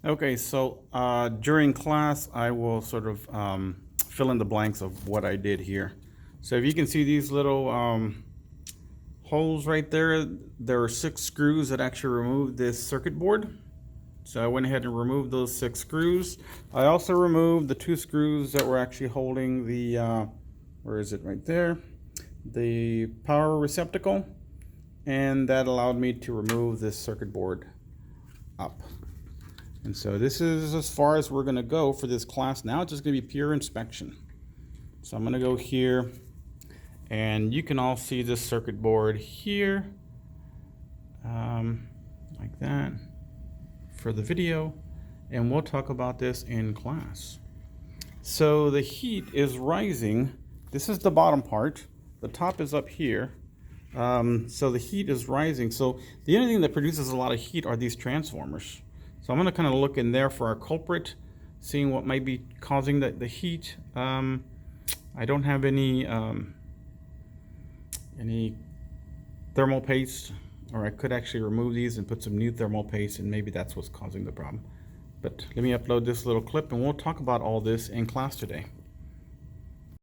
Okay, so during class, I will sort of fill in the blanks of what I did here. So if you can see these little holes right there are 6 screws that actually remove this circuit board. So I went ahead and removed those 6 screws. I also removed the 2 screws that were actually holding the, where is it, right there? The power receptacle. And that allowed me to remove this circuit board up. And so this is as far as we're going to go for this class. Now it's just going to be pure inspection. So I'm going to go here, and you can all see this circuit board here, like that for the video, and we'll talk about this in class. So the heat is rising. This is the bottom part. The top is up here. So the heat is rising. So the only thing that produces a lot of heat are these transformers. So I'm going to kind of look in there for our culprit, seeing what might be causing the heat. I don't have any thermal paste, or I could actually remove these and put some new thermal paste, and maybe that's what's causing the problem. But let me upload this little clip and we'll talk about all this in class today.